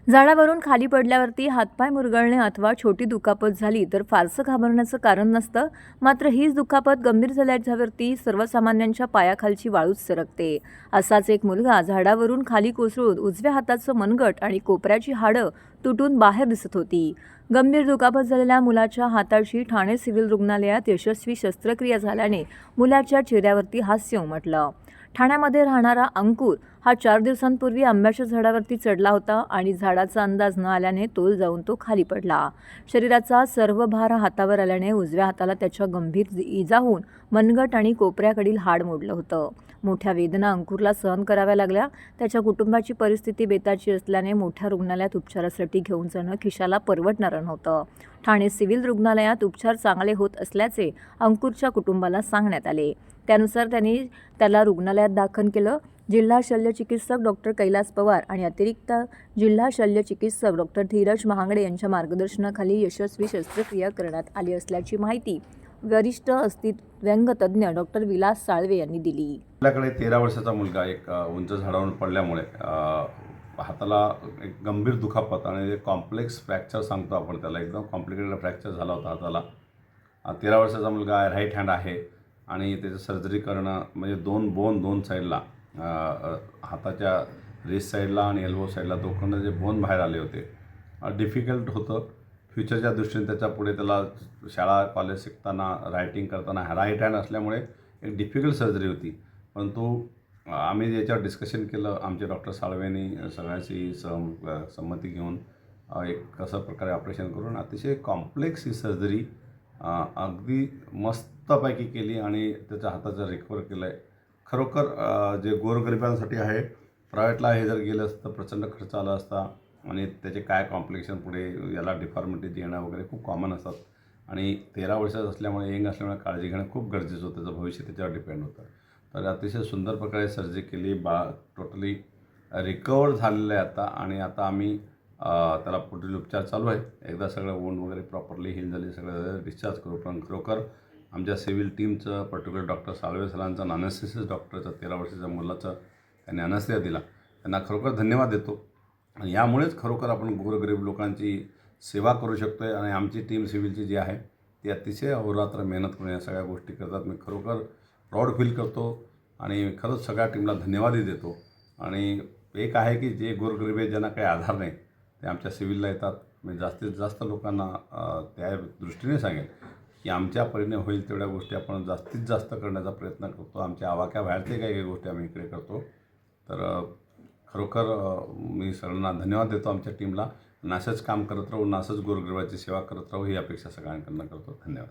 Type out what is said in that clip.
झाडावरून खाली पडल्यावरती हातपाय मुरगळणे अथवा छोटी दुखापत झाली तर फारसं घाबरण्याचं कारण नसतं. मात्र हीच दुखापत गंभीर झाल्यावरती सर्वसामान्यांच्या पायाखालची वाळूच सरकते. असाच एक मुलगा झाडावरून खाली कोसळून उजव्या हाताचं मनगट आणि कोपऱ्याची हाडं तुटून बाहेर दिसत होती. गंभीर दुखापत झालेल्या मुलाच्या हाताची ठाणे सिव्हिल रुग्णालयात यशस्वी शस्त्रक्रिया झाल्याने मुलाच्या चेहऱ्यावरती हास्य उमटलं. ठाण्यामध्ये राहणारा अंकुर हा 4 दिवसांपूर्वी आंब्याच्या झाडावरती चढला होता आणि झाडाचा अंदाज न आल्याने तोल जाऊन तो खाली पडला. शरीराचा सर्व भार हातावर आल्याने उजव्या हाताला त्याच्या गंभीर इजा होऊन मनगट आणि कोपऱ्याकडील हाड मोडलं होतं. मोठ्या वेदना अंकुरला सहन कराव्या लागल्या. त्याच्या कुटुंबाची परिस्थिती बेताची असल्याने मोठ्या रुग्णालयात उपचारासाठी घेऊन जाणं खिशाला परवडणारं नव्हतं. ठाणे सिव्हिल रुग्णालयात उपचार चांगले होत असल्याचे अंकुरच्या कुटुंबाला सांगण्यात आले. त्यानुसार त्यांनी त्याला रुग्णालयात दाखल केलं. जिल्हा शल्यचिकित्सक डॉक्टर कैलास पवार आणि अतिरिक्त जिल्हा शल्यचिकित्सक डॉक्टर धीरज महागडे यांच्या मार्गदर्शनाखाली यशस्वी शस्त्रक्रिया करण्यात आली असल्याची माहिती वरिष्ठ अस्थिव्यंगतज्ञ डॉक्टर विलास साळवे यांनी दिली. आपल्याकडे 13 वर्षाचा मुलगा एक उंच झाडावरून पडल्यामुळे हाताला एक गंभीर दुखापत आणि कॉम्प्लेक्स फ्रॅक्चर सांगतो आपण त्याला, एकदम कॉम्प्लिकेटेड फ्रॅक्चर झाला होता हाताला. 13 वर्षाचा मुलगा राईट हँड आहे आणि त्याचं सर्जरी करणं म्हणजे दोन साईडला, हाताच्या रिस्ट साईडला आणि एल्बो साईडला दोघांना जे बोन बाहेर आले होते, डिफिकल्ट होतं. फ्युचरच्या दृष्टीने त्याच्यापुढे त्याला शाळा कॉलेज शिकताना रायटिंग करताना राईट हँड असल्यामुळे एक डिफिकल्ट सर्जरी होती. परंतु आम्ही याच्यावर डिस्कशन केलं आमचे डॉक्टर साळवेंनी सगळ्यांची संमती घेऊन एक कसं प्रकारे ऑपरेशन करून अतिशय कॉम्प्लेक्स ही सर्जरी अगदी मस्तपैकी केली आणि त्याच्या हाताचं रिकवर केलं आहे. खरोखर जे गोरगरिबांसाठी आहे, प्रायव्हेटला हे जर गेलं असतं तर प्रचंड खर्च आला असता आणि त्याचे काय कॉम्प्लिकेशन पुढे याला डिफॉर्मिटी येणं वगैरे खूप कॉमन असतात आणि 13 वर्षाचं असल्यामुळे यंग असल्यामुळे काळजी घेणं खूप गरजेचं होतं. त्याचं भविष्य त्याच्यावर डिपेंड होतं. तर अतिशय सुंदर प्रकारे सर्जरी केली. टोटली रिकवर झालेलं आहे आता आणि आता आम्ही त्याला पुढील उपचार चालू आहे. एकदा सगळं वोंड वगैरे प्रॉपरली हील झाली सगळं डिस्चार्ज करू. पण खरोखर आमच्या सिव्हिल टीमचं पर्टिक्युलर डॉक्टर साळवे सरांचं अनॅस्थेसिस डॉक्टरचं 13 वर्षाच्या मुलाचं त्यांनी अनॅस्थेसिया दिला, त्यांना खरोखर धन्यवाद देतो. आणि यामुळेच खरोखर आपण गोरगरीब लोकांची सेवा करू शकतो आहे आणि आमची टीम सिव्हिलची जी आहे ती अतिशय अहोरात्र मेहनत करून या सगळ्या गोष्टी करतात. मी खरोखर प्राऊड फील करतो आणि खरंच सगळ्या टीमला धन्यवादही देतो. आणि एक आहे की जे गोरगरीब आहे ज्यांना काही आधार नाही ते आमच्या सिव्हिलला येतात. मी जास्तीत जास्त लोकांना त्या दृष्टीने सांगेन की आमच्या परीने होईल तेवढ्या गोष्टी आपण जास्तीत जास्त करण्याचा प्रयत्न करतो. आमच्या आवाक्याबाहेरचे काही गोष्टी आम्ही इकडे करतो. तर खरोखर मी सगळ्यांना धन्यवाद देतो आमच्या टीमला. असंच काम करत राहू, असंच गोरगरिबाची सेवा करत राहू ही अपेक्षा सगळ्यांकडनं करतो. धन्यवाद.